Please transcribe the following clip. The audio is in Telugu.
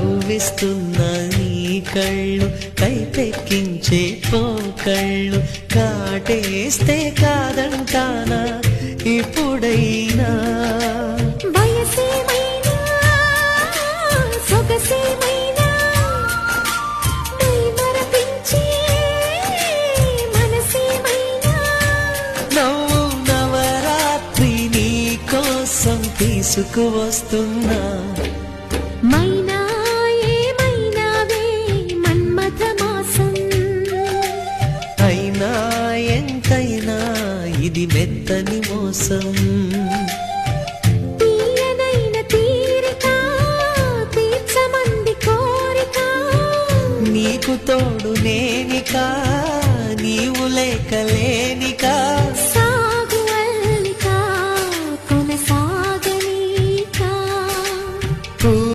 కవ్విస్తున్న నీ కళ్ళు కైపెక్కించే పోకళ్ళు కాటేస్తే కాదంటానా ఇప్పుడైనా వయసేమైనా సొగసేమైనా మరపించే మనసేమైనా నవ్వు నవరాత్రి నీ కోసం తీసుకువస్తున్నా